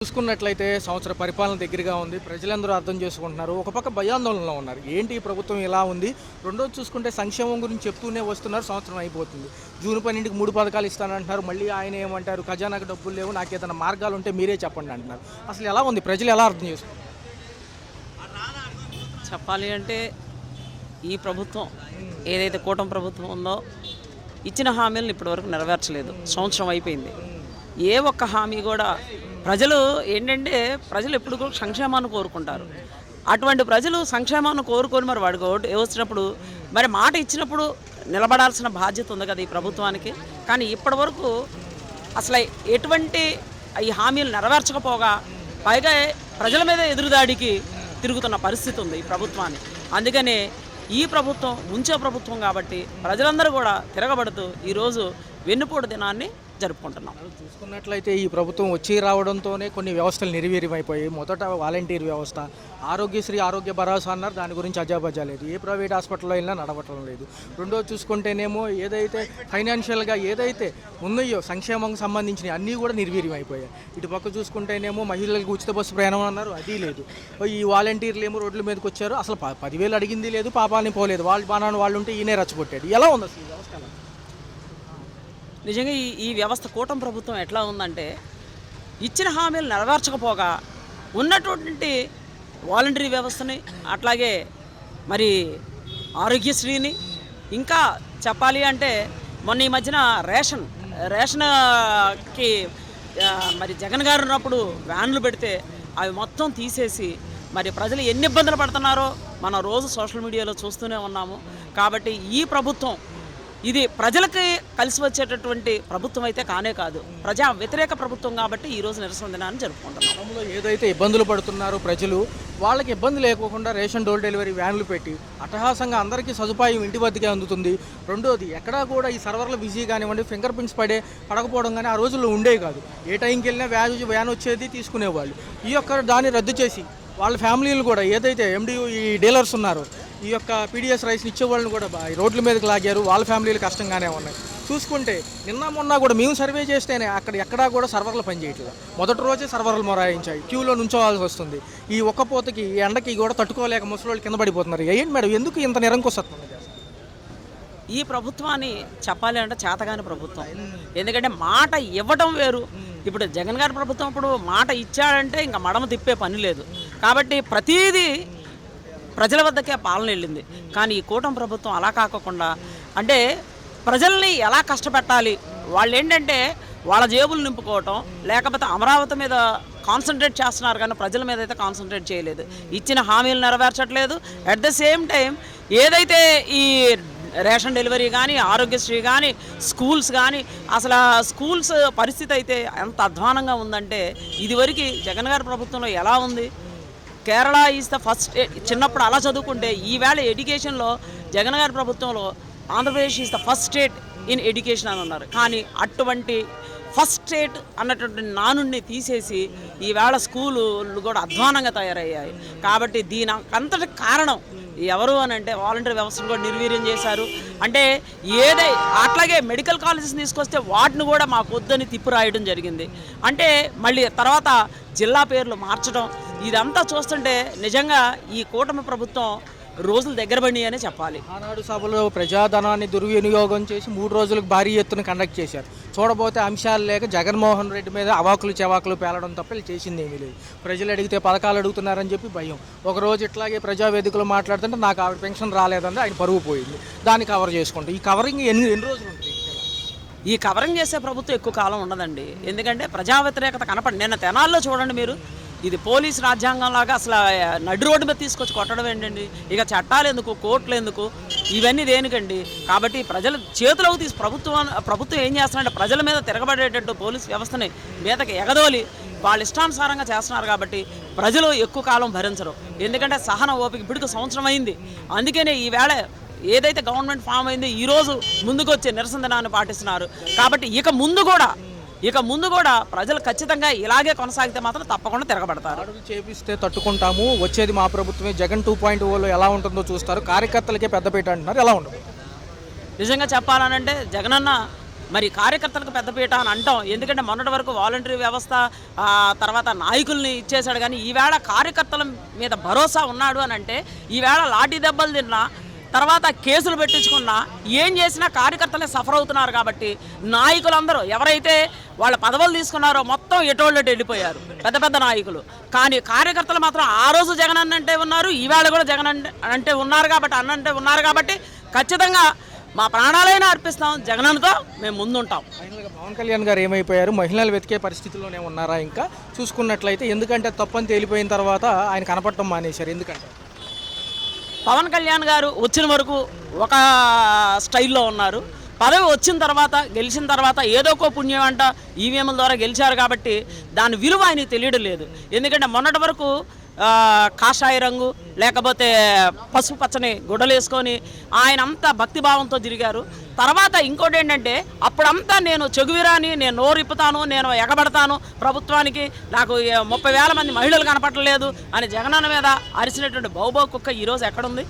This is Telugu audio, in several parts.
చూసుకున్నట్లయితే సంవత్సర పరిపాలన దగ్గరగా ఉంది. ప్రజలందరూ అర్థం చేసుకుంటున్నారు. ఒక పక్క భయాందోళనలో ఉన్నారు. ఏంటి ఈ ప్రభుత్వం ఇలా ఉంది? రెండోది చూసుకుంటే సంక్షేమం గురించి చెప్తూనే వస్తున్నారు. సంవత్సరం అయిపోతుంది. జూన్ 12కి 3 పథకాలు ఇస్తానంటున్నారు. మళ్ళీ ఆయన ఏమంటారు? ఖజానాకు డబ్బులు లేవు, నాకు ఏదైనా మార్గాలు ఉంటే మీరే చెప్పండి అంటున్నారు. అసలు ఎలా ఉంది? ప్రజలు ఎలా అర్థం చేసుకుంటారు? చెప్పాలి అంటే ఈ ప్రభుత్వం ఏదైతే కూటమి ప్రభుత్వం ఉందో ఇచ్చిన హామీలను ఇప్పటివరకు నెరవేర్చలేదు. సంవత్సరం అయిపోయింది. ఏ ఒక్క హామీ కూడా ప్రజలు ఏంటంటే ప్రజలు ఎప్పుడు కూడా సంక్షేమాన్ని కోరుకుంటారు. అటువంటి ప్రజలు సంక్షేమాన్ని కోరుకొని మరి వాడికి ఓటు వచ్చినప్పుడు మరి మాట ఇచ్చినప్పుడు నిలబడాల్సిన బాధ్యత ఉంది కదా ఈ ప్రభుత్వానికి. కానీ ఇప్పటివరకు అసలు ఎటువంటి ఈ హామీలు నెరవేర్చకపోగా పైగా ప్రజల మీద ఎదురుదాడికి తిరుగుతున్న పరిస్థితి ఉంది ఈ ప్రభుత్వాన్ని. అందుకనే ఈ ప్రభుత్వం ఉంచే ప్రభుత్వం కాబట్టి ప్రజలందరూ కూడా తిరగబడుతూ ఈరోజు వెన్నుపోటు దినాన్ని జరుపుకుంటున్నాం. చూసుకున్నట్లయితే ఈ ప్రభుత్వం వచ్చి రావడంతోనే కొన్ని వ్యవస్థలు నిర్వీర్యమైపోయాయి. మొదట వాలంటీర్ వ్యవస్థ, ఆరోగ్యశ్రీ, ఆరోగ్య భరోసా అన్నారు. దాని గురించి అజాబజా లేదు. ఏ ప్రైవేట్ హాస్పిటల్లో వెళ్ళినా నడవటం లేదు. రెండోది చూసుకుంటేనేమో ఏదైతే ఫైనాన్షియల్గా ఏదైతే ఉన్నాయో సంక్షేమంకి సంబంధించినవి అన్నీ కూడా నిర్వీర్యమైపోయాయి. ఇటు పక్క చూసుకుంటేనేమో మహిళలకు ఉచిత బస్సు ప్రయాణం అన్నారు, అది లేదు. ఈ వాలంటీర్లు ఏమో రోడ్ల మీదకి వచ్చారు. అసలు 10,000 అడిగింది లేదు, పాపాలని పోలేదు. వాళ్ళు బాణాన్ని వాళ్ళు ఉంటే ఈయనే రచ్చగొట్టాడు. ఎలా ఉంది అసలు ఈ వ్యవస్థ? నిజంగా ఈ వ్యవస్థ కూటమి ప్రభుత్వం ఎట్లా ఉందంటే ఇచ్చిన హామీలు నెరవేర్చకపోగా ఉన్నటువంటి వాలంటరీ వ్యవస్థని అట్లాగే మరి ఆరోగ్యశ్రీని ఇంకా చెప్పాలి అంటే మొన్న ఈ మధ్యన రేషన్కి మరి జగన్ గారు ఉన్నప్పుడు వ్యాన్లు పెడితే అవి మొత్తం తీసేసి మరి ప్రజలు ఎన్ని ఇబ్బందులు పడుతున్నారో మనం రోజు సోషల్ మీడియాలో చూస్తూనే ఉన్నాము. కాబట్టి ఈ ప్రభుత్వం ఇది ప్రజలకి కలిసి వచ్చేటటువంటి ప్రభుత్వం అయితే కానే కాదు, ప్రజా వ్యతిరేక ప్రభుత్వం. కాబట్టి ఈరోజు నిరసన దినాన్ని జరుపుకుంటున్నాం. ఏదైతే ఇబ్బందులు పడుతున్నారో ప్రజలు, వాళ్ళకి ఇబ్బంది లేకోకుండా రేషన్ డోర్ డెలివరీ వ్యాన్లు పెట్టి అట్టహాసంగా అందరికీ సదుపాయం ఇంటి వద్దకే అందుతుంది. రెండోది ఎక్కడా కూడా ఈ సర్వర్లు బిజీ కానివ్వండి, ఫింగర్ ప్రింట్స్ పడకపోవడం కానీ ఆ రోజుల్లో ఉండేవి కాదు. ఏ టైంకి వెళ్ళినా వ్యాన్ వచ్చేది, తీసుకునేవాళ్ళు. ఈ యొక్క దాన్ని రద్దు చేసి వాళ్ళ ఫ్యామిలీలు కూడా ఏదైతే ఎండియూ ఈ డీలర్స్ ఉన్నారో ఈ యొక్క పీడిఎస్ రైస్ని ఇచ్చేవాళ్ళని కూడా రోడ్ల మీదకి లాగారు. వాళ్ళ ఫ్యామిలీలు కష్టంగానే ఉన్నాయి. చూసుకుంటే మొన్న కూడా మేము సర్వే చేస్తేనే అక్కడ ఎక్కడా కూడా సర్వర్లు పనిచేయట్లేదు. మొదటి రోజే సర్వర్లు మొరాయించాయి, క్యూలో నుంచోవాల్సి వస్తుంది. ఈ ఒక్క పోతకి ఈ ఎండకి కూడా తట్టుకోలేక ముసలోళ్ళు కింద పడిపోతున్నారు. ఏంటి మేడం, ఎందుకు ఇంత నిరంకుశత్వం? ఈ ప్రభుత్వాన్ని చెప్పాలి అంటే చేతగాని ప్రభుత్వం. ఎందుకంటే మాట ఇవ్వడం వేరు. ఇప్పుడు జగన్ గారి ప్రభుత్వం ఇప్పుడు మాట ఇచ్చాడంటే ఇంకా మడమ తిప్పే పని లేదు. కాబట్టి ప్రతీదీ ప్రజల వద్దకే పాలన వెళ్ళింది. కానీ ఈ కూటమి ప్రభుత్వం అలా కాకుండా అంటే ప్రజల్ని ఎలా కష్టపెట్టాలి, వాళ్ళు ఏంటంటే వాళ్ళ జేబులు నింపుకోవటం, లేకపోతే అమరావతి మీద కాన్సన్ట్రేట్ చేస్తున్నారు కానీ ప్రజల మీద అయితే కాన్సన్ట్రేట్ చేయలేదు. ఇచ్చిన హామీలు నెరవేర్చట్లేదు. అట్ ద సేమ్ టైం ఏదైతే ఈ రేషన్ డెలివరీ కానీ, ఆరోగ్యశ్రీ కానీ, స్కూల్స్ కానీ, అసలు స్కూల్స్ పరిస్థితి అయితే ఎంత అధ్వానంగా ఉందంటే ఇదివరకు జగన్ గారి ప్రభుత్వంలో ఎలా ఉంది. Kerala is the first. చిన్నప్పుడు అలా చదువుకుంటే ఈవేళ ఎడ్యుకేషన్లో జగన్ గారి ప్రభుత్వంలో Andhra Pradesh is the first state in education అని ఉన్నారు. కానీ అటువంటి ఫస్ట్ స్టేట్ అన్నటువంటి నానుడిని తీసేసి ఈవేళ స్కూలు కూడా అధ్వానంగా తయారయ్యాయి. కాబట్టి దీని అంతటి కారణం ఎవరు అని అంటే వాలంటీర్ వ్యవస్థను కూడా నిర్వీర్యం చేశారు. అంటే అట్లాగే మెడికల్ కాలేజెస్ తీసుకొస్తే వాటిని కూడా మాకు వద్దని తిప్పు రాయడం జరిగింది. అంటే మళ్ళీ తర్వాత జిల్లా పేర్లు మార్చడం, ఇదంతా చూస్తుంటే నిజంగా ఈ కూటమి ప్రభుత్వం రోజులు దగ్గర పడి అనే చెప్పాలి. ఆనాడు సభలో ప్రజాధనాన్ని దుర్వినియోగం చేసి 3 రోజులకు భారీ ఎత్తున కండక్ట్ చేశారు. చూడబోతే అంశాలు లేక జగన్మోహన్ రెడ్డి మీద అవాకులు చెవాకులు పేలడం తప్ప చేసింది ఏమీ లేదు. ప్రజలు అడిగితే పథకాలు అడుగుతున్నారని చెప్పి భయం. ఒకరోజు ఇట్లాగే ప్రజావేదికలో మాట్లాడుతుంటే నాకు ఆవిడ పెన్షన్ రాలేదంటే ఆయన పరువు పోయింది. దాన్ని కవర్ చేసుకుంటాం. ఈ కవరింగ్ ఎన్ని రోజులు ఉంటుంది? ఈ కవరింగ్ చేసే ప్రభుత్వం ఎక్కువ కాలం ఉండదండి. ఎందుకంటే ప్రజా వ్యతిరేకత కనపడి నిన్న తెనాల్లో చూడండి మీరు, ఇది పోలీస్ రాజ్యాంగం లాగా అసలు నడి రోడ్డు మీద తీసుకొచ్చి కొట్టడం ఏంటండి? ఇక చట్టాలు ఎందుకు, కోర్టులు ఎందుకు, ఇవన్నీ దేనికండి? కాబట్టి ప్రజల చేతిలోకి తీసి ప్రభుత్వం ఏం చేస్తున్నారంటే ప్రజల మీద తిరగబడేటట్టు పోలీస్ వ్యవస్థని మీదకి ఎగదోలి వాళ్ళ ఇష్టానుసారంగా చేస్తున్నారు. కాబట్టి ప్రజలు ఎక్కువ కాలం భరించరు. ఎందుకంటే సహన ఓపిక ఇప్పటికి సంవత్సరం అయింది. అందుకనే ఈవేళ ఏదైతే గవర్నమెంట్ ఫామ్ అయిందో ఈరోజు ముందుకు వచ్చే నిరసన దినాన్ని పాటిస్తున్నారు. కాబట్టి ఇక ముందు కూడా ప్రజలు ఖచ్చితంగా ఇలాగే కొనసాగితే మాత్రం తప్పకుండా తిరగబడతారు. చేపిస్తే తట్టుకుంటాము, వచ్చేది మా ప్రభుత్వమే, జగన్ 2.0లో ఎలా ఉంటుందో చూస్తారు, కార్యకర్తలకే పెద్దపీట అంటున్నారు. ఎలా ఉండదు? నిజంగా చెప్పాలనంటే జగనన్న మరి కార్యకర్తలకు పెద్దపీట అని అంటాం. ఎందుకంటే మొన్నటి వరకు వాలంటరీ వ్యవస్థ తర్వాత నాయకుల్ని ఇచ్చేశాడు, కానీ ఈవేళ కార్యకర్తల మీద భరోసా ఉన్నాడు అని అంటే ఈవేళ లాఠీ దెబ్బలు తిన్నా తర్వాత కేసులు పెట్టించుకున్నా ఏం చేసినా కార్యకర్తలే సఫర్ అవుతున్నారు. కాబట్టి నాయకులందరూ ఎవరైతే వాళ్ళ పదవులు తీసుకున్నారో మొత్తం ఎటోళ్ళటు వెళ్ళిపోయారు పెద్ద పెద్ద నాయకులు. కానీ కార్యకర్తలు మాత్రం ఆ రోజు జగన్ అంటే ఉన్నారు, ఈవేళ కూడా జగన్ అంటే ఉన్నారు. కాబట్టి అన్నంటే ఉన్నారు కాబట్టి ఖచ్చితంగా మా ప్రాణాలైనా అర్పిస్తాం, జగనన్నతో మేము ముందుంటాం. ఫైనల్గా పవన్ కళ్యాణ్ గారు ఏమైపోయారు? మహిళలు వెతికే పరిస్థితుల్లోనే ఉన్నారా ఇంకా చూసుకున్నట్లయితే? ఎందుకంటే తప్పని తేలిపోయిన తర్వాత ఆయన కనపడటం మానేశారు. ఎందుకంటే పవన్ కళ్యాణ్ గారు వచ్చిన వరకు ఒక స్టైల్లో ఉన్నారు. పదవి వచ్చిన తర్వాత గెలిచిన తర్వాత ఏదో ఒక పుణ్యం అంట ఈవీఎంల ద్వారా గెలిచారు కాబట్టి దాని విలువ ఆయనకి తెలియడం లేదు. ఎందుకంటే మొన్నటి వరకు కాషాయ రంగు లేకపోతే పసుపు పచ్చని గుడ్డలు వేసుకొని ఆయన అంతా భక్తిభావంతో తిరిగారు. తర్వాత ఇంకోటి ఏంటంటే అప్పుడంతా నేను చెగువిరాని, నేను నోరు ఇప్పుతాను, నేను ఎగబడతాను ప్రభుత్వానికి, నాకు 30,000 మంది మహిళలు కనపడలేదు అని జగనన్న మీద అరిచినటువంటి బౌబౌ కుక్క ఈరోజు ఎక్కడుంది?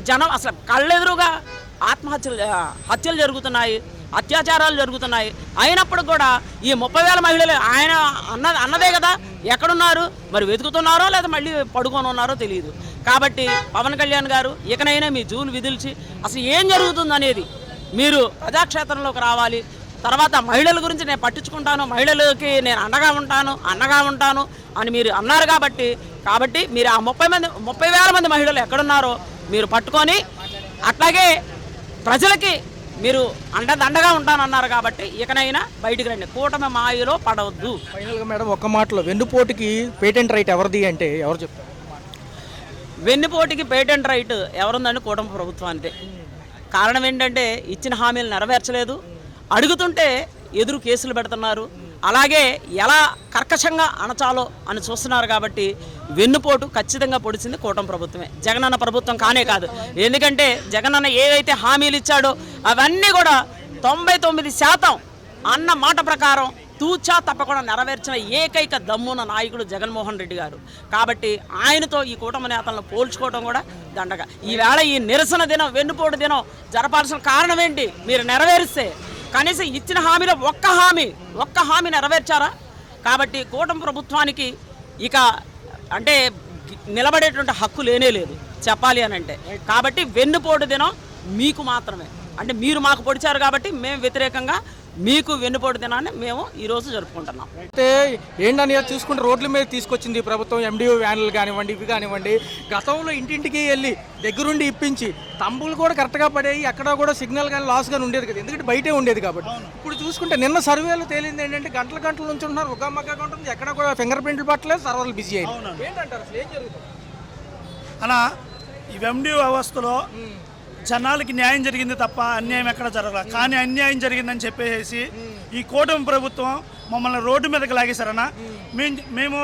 జనం అసలు కళ్ళెదురుగా హత్యలు జరుగుతున్నాయి, అత్యాచారాలు జరుగుతున్నాయి. అయినప్పుడు కూడా ఈ 30,000 మహిళలు ఆయన అన్నదే కదా ఎక్కడున్నారు? మరి వెతుకుతున్నారో లేదా మళ్ళీ పడుకొని ఉన్నారో తెలియదు. కాబట్టి పవన్ కళ్యాణ్ గారు ఇకనైనా మీ జూలు విదిల్చి అసలు ఏం జరుగుతుంది అనేది మీరు ప్రజాక్షేత్రంలోకి రావాలి. తర్వాత మహిళల గురించి నేను పట్టించుకుంటాను, మహిళలకి నేను అండగా ఉంటాను అని మీరు అన్నారు. కాబట్టి మీరు ఆ 30,000 మంది మహిళలు ఎక్కడున్నారో మీరు పట్టుకొని అట్లాగే ప్రజలకి మీరు అండగా ఉంటానన్నారు. కాబట్టి ఇకనైనా బయటికి రండి, కూటమి మాయలో పడవద్దు. ఫైనల్గా మేడం ఒక్క మాటలో వెన్నుపోటుకి పేటెంట్ రైట్ ఎవరిది అంటే ఎవరు చెప్తారు? వెన్నుపోటుకి పేటెంట్ రైట్ ఎవరుందండి? కూటమి ప్రభుత్వానికి. కారణం ఏంటంటే ఇచ్చిన హామీలు నెరవేర్చలేదు, అడుగుతుంటే ఎదురు కేసులు పెడుతున్నారు, అలాగే ఎలా కర్కశంగా అణచాలో అని చూస్తున్నారు. కాబట్టి వెన్నుపోటు ఖచ్చితంగా పొడిచింది కూటమి ప్రభుత్వమే, జగనన్న ప్రభుత్వం కానే కాదు. ఎందుకంటే జగనన్న ఏవైతే హామీలు ఇచ్చాడో అవన్నీ కూడా 99% అన్న మాట ప్రకారం తూచా తప్పకుండా నెరవేర్చిన ఏకైక దమ్మున నాయకుడు జగన్మోహన్ రెడ్డి గారు. కాబట్టి ఆయనతో ఈ కూటమి నేతలను పోల్చుకోవడం కూడా దండగా. ఈవేళ ఈ నిరసన దినం, వెన్నుపోటు దినం జరపాల్సిన కారణం ఏంటి? మీరు నెరవేరిస్తే కనీసం ఇచ్చిన హామీలో ఒక్క హామీ నెరవేర్చారా? కాబట్టి కూటమి ప్రభుత్వానికి ఇక అంటే నిలబడేటువంటి హక్కు లేనే లేదు చెప్పాలి అని అంటే. కాబట్టి వెన్నుపోటు దినం మీకు మాత్రమే, అంటే మీరు మాకు పొడిచారు కాబట్టి మేము వ్యతిరేకంగా మీకు వెన్నుపోటు దినాన్ని మేము ఈరోజు జరుపుకుంటున్నాం. అయితే ఏంటని చూసుకుంటే రోడ్ల మీద తీసుకొచ్చింది ప్రభుత్వం, ఎండిఓ వ్యాన్లు కానివ్వండి, ఇవి కానివ్వండి. గతంలో ఇంటింటికి వెళ్ళి దగ్గరుండి ఇప్పించి తంబులు కూడా కరెక్ట్గా పడేవి, ఎక్కడ కూడా సిగ్నల్ కానీ లాస్ కానీ ఉండేది కదా, ఎందుకంటే బయటే ఉండేది కాబట్టి. ఇప్పుడు చూసుకుంటే నిన్న సర్వేలు తేలింది ఏంటంటే గంటల నుంచి ఉంటున్నారు, ఉగ్గామగ్గా ఉంటుంది, ఎక్కడ కూడా ఫింగర్ ప్రింట్లు పట్టలేదు, సర్వర్లు బిజీ అయ్యింది. ఏంటంటారు అసలు ఏం జరుగుతుంది అలా? ఈ ఎండిఓ వ్యవస్థలో జనాలకి న్యాయం జరిగింది తప్ప అన్యాయం ఎక్కడ జరగలేదు. కానీ అన్యాయం జరిగిందని చెప్పేసి ఈ కూటమి ప్రభుత్వం మమ్మల్ని రోడ్డు మీదకి లాగేశారన్న. మేము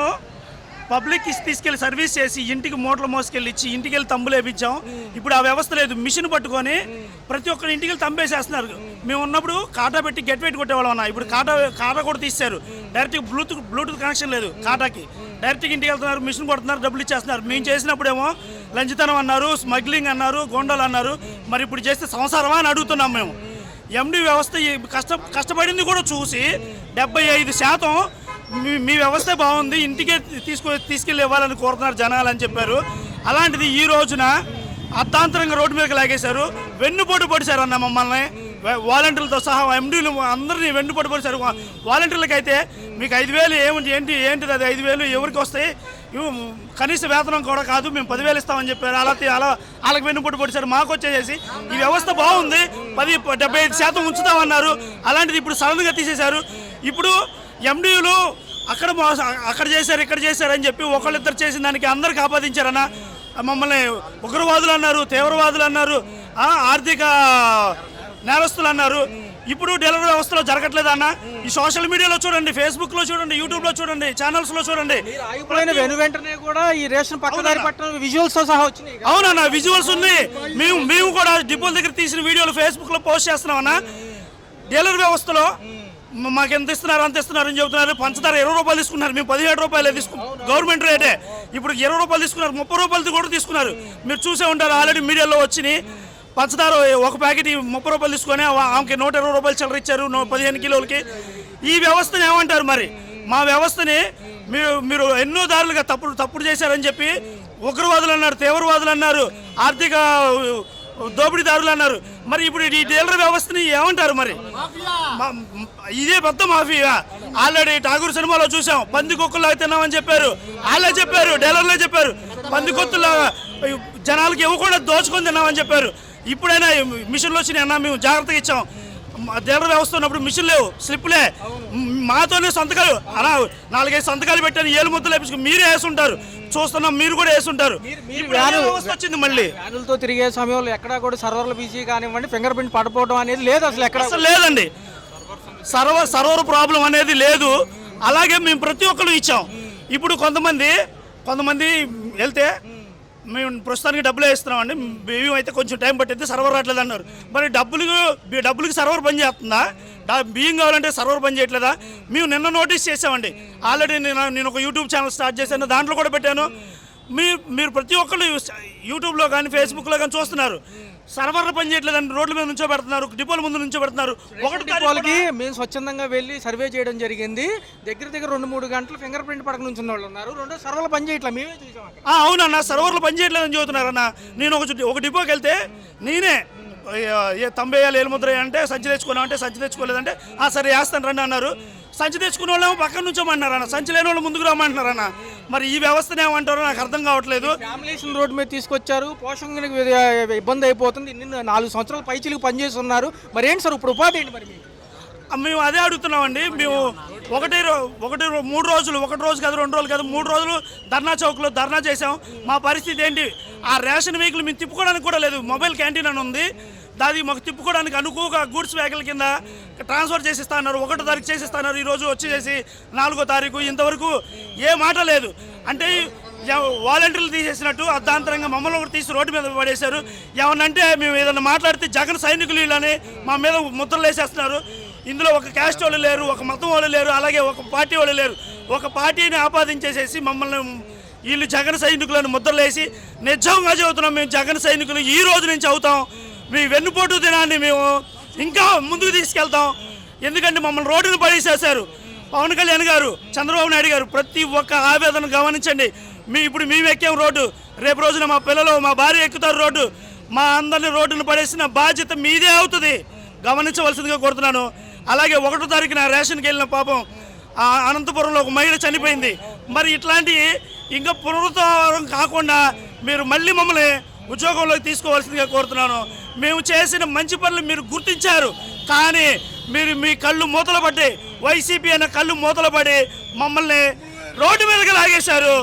పబ్లిక్కి తీసుకెళ్ళి సర్వీస్ చేసి ఇంటికి మూటలు మోసుకెళ్ళి ఇచ్చి ఇంటికి వెళ్ళి తంబులు వేయించాం. ఇప్పుడు ఆ వ్యవస్థ లేదు, మిషన్ పట్టుకొని ప్రతి ఒక్కరి ఇంటికి వెళ్ళి తంబేసేస్తున్నారు. మేము ఉన్నప్పుడు కాటా పెట్టి గెట్ వెయిట్ కొట్టేవాళ్ళం అన్న. ఇప్పుడు కాటా కూడా తీశారు, డైరెక్ట్గా బ్లూటూత్ కనెక్షన్ లేదు కాటాకి, డైరెక్ట్గా ఇంటికి వెళ్తున్నారు, మిషన్ కొడుతున్నారు, డబ్బులు ఇచ్చేస్తున్నారు. మేము చేసినప్పుడేమో లంచితనం అన్నారు, స్మగ్లింగ్ అన్నారు, గోండాలు అన్నారు. మరి ఇప్పుడు చేస్తే సంసారమా అని అడుగుతున్నాం మేము. ఎండి వ్యవస్థ కష్టపడింది కూడా చూసి 75% మీ వ్యవస్థ బాగుంది, ఇంటికే తీసుకెళ్ళి ఇవ్వాలని కోరుతున్నారు జనాలు అని చెప్పారు. అలాంటిది ఈ రోజున అర్ధాంతరంగా రోడ్డు మీదకి లాగేశారు, వెన్నుపోటు పొడిచారు అన్న మమ్మల్ని. వాలంటీర్లతో సహా ఎండీలు అందరినీ వెన్నుపోటు పొడిచారు. వాలంటీర్లకి అయితే మీకు 5,000 ఏంటిది అది 5,000 ఎవరికి వస్తాయి, కనీస వేతనం కూడా కాదు, మేము 10,000 ఇస్తామని చెప్పారు. అలా వాళ్ళకి వెన్నుపోటు పొడిచారు. మాకు వచ్చేసి ఈ వ్యవస్థ బాగుంది, 75% ఉంచుతామన్నారు. అలాంటిది ఇప్పుడు సడన్గా తీసేశారు. ఇప్పుడు ఎండీలు అక్కడ చేశారు, ఇక్కడ చేశారు అని చెప్పి ఒకళ్ళిద్దరు చేసిన దానికి అందరికి ఆపాదించారన్న. మమ్మల్ని ఉగ్రవాదులు అన్నారు, తీవ్రవాదులు అన్నారు, ఆర్థిక నేరస్తులు అన్నారు. ఇప్పుడు డెలివరీ వ్యవస్థలో జరగట్లేదు అన్న. ఈ సోషల్ మీడియాలో చూడండి, ఫేస్బుక్ లో చూడండి, యూట్యూబ్ లో చూడండి, ఛానల్స్ లో చూడండి. వెంటనే కూడా ఈ రేషన్ పక్కదారి పట్టడం విజువల్స్ తో సహా వచ్చినాయి. అవునన్నా, విజువల్స్ ఉన్నాయి. మేము కూడా డిపోల దగ్గర తీసిన వీడియోలు ఫేస్బుక్ లో పోస్ట్ చేస్తున్నాం అన్న. డెలివరీ వ్యవస్థలో మాకు ఎంత ఇస్తున్నారు అంత ఇస్తున్నారు అని చెబుతున్నారు. పంచదార 20 రూపాయలు తీసుకున్నారు, మేము 17 రూపాయలే తీసుకున్నాం, గవర్నమెంట్ రేటే. ఇప్పుడు 20 రూపాయలు తీసుకున్నారు, 30 రూపాయలది కూడా తీసుకున్నారు. మీరు చూసే ఉంటారు, ఆల్రెడీ మీడియాలో వచ్చినాయి. పంచదార ఒక ప్యాకెట్ 30 రూపాయలు తీసుకొని ఆమెకి 120 రూపాయలు చిల్లర ఇచ్చారు 15 కిలోలకి. ఈ వ్యవస్థను ఏమంటారు మరి? మా వ్యవస్థని మీరు ఎన్నో దారులుగా తప్పుడు చేశారని చెప్పి ఉగ్రవాదులు అన్నారు, తీవ్రవాదులు అన్నారు, ఆర్థిక దోపిడీదారులు అన్నారు. మరి ఇప్పుడు ఈ డీలర్ వ్యవస్థని ఏమంటారు మరి? ఇదే పెద్ద మాఫియా. ఆల్రెడీ ఠాగూర్ సినిమాలో చూసాం, పందికొక్కులాగా తిన్నామని చెప్పారు. వాళ్ళే చెప్పారు, డీలర్లే చెప్పారు, పందికొత్తులాగా జనాలకి ఇవ్వకుండా దోచుకొని తిన్నామని చెప్పారు. ఇప్పుడైనా మిషన్లు వచ్చినాయన్నా, మేము జాగ్రత్తగా ఇచ్చాం. డీలర్ వ్యవస్థ ఉన్నప్పుడు మిషన్ లేవు, స్లిప్లే. మాతోనే సంతకాలు అలా 4-5 సంతకాలు పెట్టాను, ఏలు ముద్దలు వేపించుకుని మీరే వేసుంటారు, చూస్తున్నాం, మీరు కూడా వేసుంటారు. వ్యవస్థ వచ్చింది మళ్ళీ. వ్యానులతో తిరిగే సమయంలో ఎక్కడా కూడా సర్వర్లు బిజీ కానివ్వండి, ఫింగర్ ప్రింట్ పడిపోవడం అనేది లేదు అసలు ఎక్కడ అసలు లేదండి. సర్వర్ ప్రాబ్లం అనేది లేదు. అలాగే మేము ప్రతి ఒక్కరు ఇచ్చాం. ఇప్పుడు కొంతమంది వెళ్తే మేము ప్రస్తుతానికి డబ్బులు వేస్తున్నామండి, బియ్యం అయితే కొంచెం టైం పట్టింది, సర్వర్ రావట్లేదు అన్నారు. మరి డబ్బులకి సర్వర్ పని చేస్తుందా? బియ్యం కావాలంటే సర్వర్ పని చేయట్లేదా? మేము నిన్న నోటీస్ చేసామండి. ఆల్రెడీ నేను ఒక యూట్యూబ్ ఛానల్ స్టార్ట్ చేశాను, దాంట్లో కూడా పెట్టాను. మీరు ప్రతి ఒక్కళ్ళు యూట్యూబ్లో కానీ ఫేస్బుక్లో కానీ చూస్తున్నారు, సర్వర్లు పని చేయట్లేదండి, రోడ్ల మీద నుంచో పెడుతున్నారు, డిపోల ముందు నుంచో పెడుతున్నారు. ఒకటి డిపోలకి మేము స్వచ్ఛందంగా వెళ్ళి సర్వే చేయడం జరిగింది. దగ్గర 2-3 గంటలు ఫింగర్ ప్రింట్ పడక నుంచి ఉన్న వాళ్ళు ఉన్నారు. రెండో సర్వర్లు పని చేయట్లేదు, మేమే చూసాం. అవునన్నా, సర్వర్లు పని చేయట్లేదని చెబుతున్నారన్న. నేను ఒక డిపోకి వెళ్తే నేనే తంబే వేయాలి, ఏలు ముద్ర అంటే సంచి తెచ్చుకున్నామంటే సంచి తెచ్చుకోలేదంటే సరే వేస్తాను రండి అన్నారు. సంచి తెచ్చుకున్న వాళ్ళేమో పక్కన నుంచోమంటున్నారన్న, సంచి లేని వాళ్ళు ముందుకు రమ్మంటున్నారన్న. మరి ఈ వ్యవస్థను ఏమంటారో నాకు అర్థం కావట్లేదు. ఫ్యామిలీషన్ రోడ్డు మీద తీసుకొచ్చారు, పోషణకి ఇబ్బంది అయిపోతుంది. 4 సంవత్సరాలు పైచిలకు పనిచేసి ఉన్నారు. మరి ఏంటి సార్ ఇప్పుడు ఉపాధి ఏంటి మరి? మేము అదే అడుగుతున్నామండి. మేము 3 రోజులు, 1 రోజు కాదు, 2 రోజులు కాదు, 3 రోజులు ధర్నా చౌక్లో ధర్నా చేసాం. మా పరిస్థితి ఏంటి? ఆ రేషన్ వెహికల్ మేము తిప్పుకోవడానికి కూడా లేదు. మొబైల్ క్యాంటీన్ అని ఉంది, దాది మాకు తిప్పుకోవడానికి అనుకోగా గూడ్స్ వెహికల్ కింద ట్రాన్స్ఫర్ చేసిస్తా అన్నారు. 1వ తారీఖు చేసిస్తా అన్నారు. ఈరోజు వచ్చేసి 4వ తారీఖు, ఇంతవరకు ఏ మాట లేదు. అంటే వాలంటీర్లు తీసేసినట్టు అర్ధాంతరంగా మమ్మల్ని కూడా తీసి రోడ్డు మీద పడేశారు. ఏమన్నంటే మేము ఏదన్నా మాట్లాడితే జగన్ సైనికులు వీళ్ళని మా మీద ముద్రలు వేసేస్తున్నారు. ఇందులో ఒక క్యాస్ట్ వాళ్ళు లేరు, ఒక మతం వాళ్ళు లేరు, అలాగే ఒక పార్టీ వాళ్ళు లేరు. ఒక పార్టీని ఆపాదించేసేసి మమ్మల్ని వీళ్ళు జగన్ సైనికులను ముద్రలేసి, నిజంగా చెబుతున్నాం, మేము జగన్ సైనికులు ఈ రోజు నుంచి అవుతాం. మీ వెన్నుపోటు దినాన్ని మేము ఇంకా ముందుకు తీసుకెళ్తాం. ఎందుకంటే మమ్మల్ని రోడ్డును పడేసేశారు పవన్ కళ్యాణ్ గారు, చంద్రబాబు నాయుడు గారు. ప్రతి ఒక్క ఆవేదన గమనించండి. ఇప్పుడు మేము ఎక్కాం రోడ్డు, రేపు రోజున మా పిల్లలు, మా భార్య ఎక్కుతారు రోడ్డు. మా అందరిని రోడ్డును పడేసిన బాధ్యత మీదే అవుతుంది, గమనించవలసిందిగా కోరుతున్నాను. అలాగే 1వ తారీఖున రేషన్కి వెళ్ళిన పాపం అనంతపురంలో ఒక మహిళ చనిపోయింది. మరి ఇట్లాంటి ఇంకా పునరుద్ధరణ కాకుండా మీరు మళ్ళీ మమ్మల్ని ఉద్యోగంలోకి తీసుకోవాల్సిందిగా కోరుతున్నాను. మేము చేసిన మంచి పనులు మీరు గుర్తించారు, కానీ మీరు మీ కళ్ళు మూతలు పడి, వైసీపీ అనే కళ్ళు మూతలు పడి మమ్మల్ని రోడ్డు మీదకి లాగేశారు.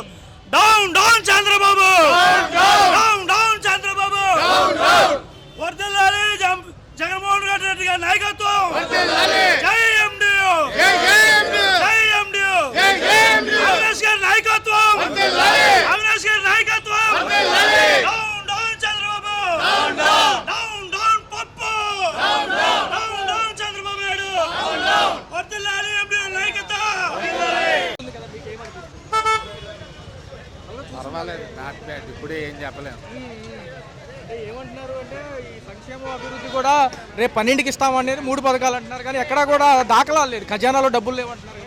Down down Chandrababu, down down Chandrababu, వర్ధిల్లాలి జగన్మోహన్ రెడ్డి గారి నాయకత్వం. జై ఎండియు, జై ఎండియు, అవినాష్ గారి నాయకత్వం, అవినాష్ గారి నాయకత్వం. Down down Chandrababu, down down పప్పు, డౌన్ డౌన్ చంద్రబాబు నాయుడు, వర్ధిల్లాలి ఎండియు నాయకత్వం. పర్వాలేదు, నాట్ బ్యాడ్. ఇప్పుడే ఏం చెప్పలేము. ఏమంటున్నారు అంటే ఈ సంక్షేమ అభివృద్ధి కూడా రేపు 12కి ఇస్తామనేది 3 పథకాలు అంటున్నారు, కానీ ఎక్కడా కూడా దాఖలాలు లేదు, ఖజానాలో డబ్బులు లేవంటున్నారు.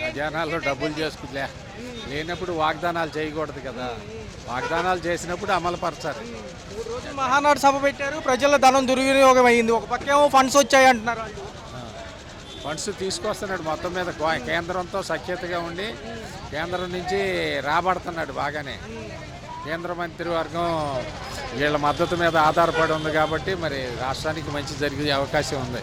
ఖజానాల్లో డబ్బులు చేసుకులే లేనప్పుడు వాగ్దానాలు చేయకూడదు కదా. వాగ్దానాలు చేసినప్పుడు అమలుపరచాలి. 3 రోజులు మహానాడు సభ పెట్టారు, ప్రజల ధనం దుర్వినియోగం అయింది. ఒక పక్కేమో ఫండ్స్ వచ్చాయి అంటున్నారు. ఫండ్స్ తీసుకొస్తున్నాడు, మొత్తం మీద కేంద్రంతో సఖ్యతగా ఉండి కేంద్రం నుంచి రాబడుతున్నాడు బాగానే. కేంద్ర మంత్రివర్గం వీళ్ళ మద్దతు మీద ఆధారపడి ఉంది కాబట్టి మరి రాష్ట్రానికి మంచి జరిగే అవకాశం ఉంది.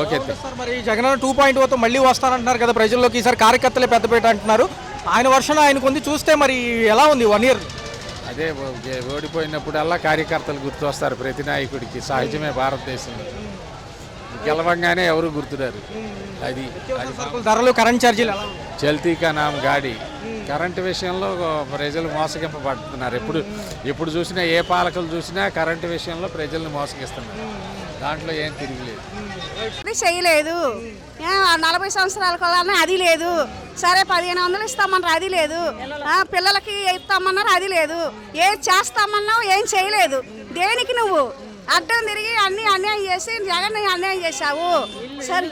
ఓకే సార్, మరి జగన్ 2.0తో మళ్ళీ వస్తానంటున్నారు కదా ప్రజల్లోకి. ఈసారి కార్యకర్తలే పెద్దపేట అంటున్నారు. ఆయన వర్షం ఆయనకు ఉంది, చూస్తే మరి ఎలా ఉంది 1 ఇయర్? అదే ఓడిపోయినప్పుడల్లా కార్యకర్తలు గుర్తు వస్తారు ప్రతి నాయకుడికి, సహజమే భారతదేశంలో. గెలవంగానే ఎవరు గుర్తురారు. అది ధరలు, కరెంట్ ఛార్జీలు చల్తీకా నామ్ గాడి. కరెంటు విషయంలో ప్రజలు మోసగింపబడుతున్నారు. ఎప్పుడు చూసినా, ఏ పాలకులు చూసినా కరెంటు విషయంలో ప్రజల్ని మోసగిస్తున్నారు. దాంట్లో ఏం తిరగలేదు. అది చేయలేదు. 40 సంవత్సరాల కొలానే అది లేదు. సరే 1500 ఇస్తామన్నారు, అది లేదు. పిల్లలకి ఇస్తామన్నారు, అది లేదు. ఏం చేస్తామన్నావు, ఏం చేయలేదు. దేనికి నువ్వు అడ్డం తిరిగి అన్ని అన్యాయం చేసి జగన్ అన్యాయం చేశావు. సరే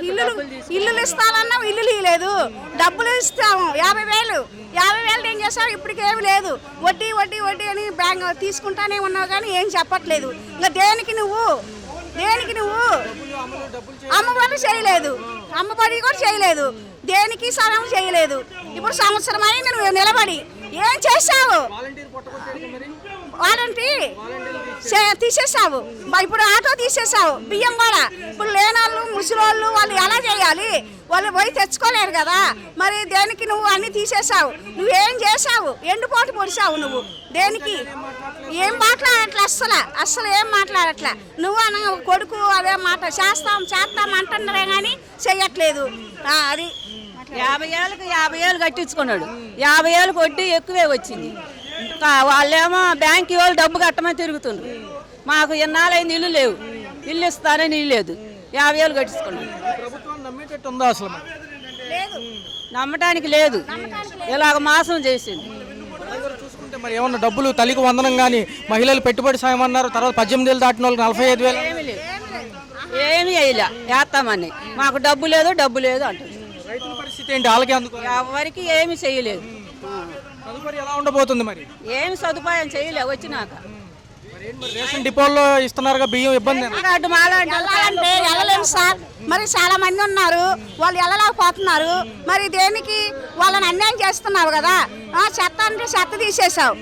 ఇల్లులు ఇస్తానన్నావు, ఇల్లులు ఇవ్వలేదు. డబ్బులు ఇస్తాము 50,000 ఏం చేస్తావు, ఇప్పటికేమి లేదు. వడ్డీ వడ్డీ వడ్డీ అని బ్యాంక్ తీసుకుంటానే ఉన్నావు కానీ ఏం చెప్పట్లేదు. ఇంకా దేనికి నువ్వు అమ్మఒడి చేయలేదు, అమ్మఒడి కూడా చేయలేదు. దేనికి సగం చేయలేదు. ఇప్పుడు సంవత్సరం అయింది నువ్వు నిలబడి ఏం చేశావు? వాలంటీర్ తీసేసావు. ఇప్పుడు ఆటో తీసేసావు, బియ్యం కూడా. ఇప్పుడు లేనాళ్ళు ముసలోళ్ళు వాళ్ళు ఎలా చేయాలి? వాళ్ళు పోయి తెచ్చుకోలేరు కదా. మరి దేనికి నువ్వు అన్ని తీసేసావు? నువ్వేం చేసావు? ఎండుపోటు పొడిచావు నువ్వు. దేనికి ఏం మాట్లాడట్లే, అస్సలు ఏం మాట్లాడట్లే. నువ్వు అన్న కొడుకు అదే మాట చేస్తాం అంటున్నారే కానీ చెయ్యట్లేదు. అది 50 ఏళ్ళకి 50 ఏళ్ళు కట్టించుకున్నాడు. 50 ఏళ్ళకి వడ్డీ ఎక్కువే వచ్చింది. వాళ్ళేమో బ్యాంక్ వాళ్ళు డబ్బు కట్టమని తిరుగుతుండ్రు. మాకు ఎన్నాళ్ళైంది ఇల్లు లేవు, ఇల్లు ఇస్తానని ఇల్లు లేదు. 50 ఏళ్ళు కట్టించుకున్నాడు. నమ్మటానికి లేదు, ఇలాగ మోసం చేసింది. చూసుకుంటే మరి ఏమన్నా డబ్బులు తల్లికి వందనం కానీ మహిళలు పెట్టుబడి సాయం అన్నారు. తర్వాత 18 ఏళ్ళు దాటిన వాళ్ళకి 45,000 ఏమి వేయలే, వేస్తామని. మాకు డబ్బు లేదు అంటుంది. రైతుల పరిస్థితి ఏంటి? వాళ్ళకి అందుకు ఎవరికి ఏమి చేయలేదు. తదుపరి ఎలా ఉండబోతుంది మరి? ఏమి సదుపాయం చేయలే వచ్చినాక. రేషన్ డిపోల్లో ఇస్తున్నారుగా బియ్యం, ఇబ్బంది వెళ్ళాలంటే వెళ్ళలేము సార్. మరి చాలా మంది ఉన్నారు, వాళ్ళు వెళ్ళలేకపోతున్నారు. మరి దేనికి వాళ్ళని అన్యాయం చేస్తున్నావు కదా. చెత్త అంటే చెత్త తీసేసావు.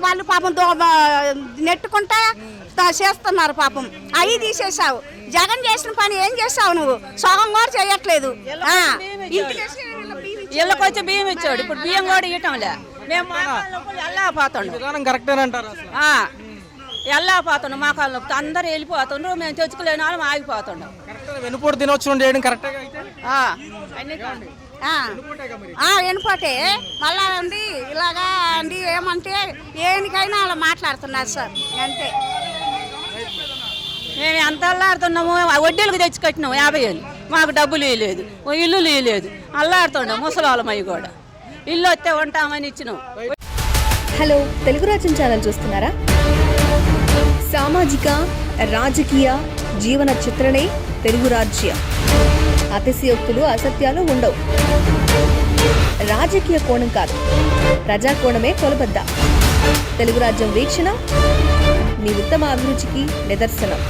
వాళ్ళు పాపం నెట్టుకుంటా చేస్తున్నారు పాపం, అవి తీసేసావు. జగన్ చేసిన పని ఏం చేసావు నువ్వు? సగం కూడా చేయట్లేదు. ఇళ్ళకి వచ్చి బియ్యం ఇచ్చాడు, ఇప్పుడు బియ్యం కూడా ఇవ్వటంలే. మేము విధానం కరెక్టేనంటారు? వెళ్ళకపోతున్నాం, మా కాళ్ళు అందరూ వెళ్ళిపోతుండ్రు. మేము తెచ్చుకోలేని వాళ్ళం ఆగిపోతున్నాం. వెనుపోటు దినోత్సవం చేయడం కరెక్టే వెనుపోటే మళ్ళా అండి ఇలాగా అండి ఏమంటే ఏనికైనా అలా మాట్లాడుతున్నారు సార్. అంతే మేము ఎంత అల్లాడుతున్నాము. వడ్డీలకు తెచ్చి కట్టినాం 50 ఏళ్ళు, మాకు డబ్బులు ఇవ్వలేదు, ఇల్లు ఇవ్వలేదు. అల్లాడుతున్నాం ముసలాళ్ళమయ్యి కూడా. ఇల్లు వస్తే ఉంటామని ఇచ్చినాం. హలో, తెలుగు రాజ్యం ఛానల్ చూస్తున్నారా? సామాజిక రాజకీయ జీవన చిత్రణే తెలుగు రాజ్యం. అతిశయోక్తులు అసత్యాలు ఉండవు. రాజకీయ కోణం కాదు, ప్రజా కోణమే కొలబద్ద. తెలుగు రాజ్యం వీక్షణ మీ ఉత్తమ అభిరుచికి నిదర్శనం.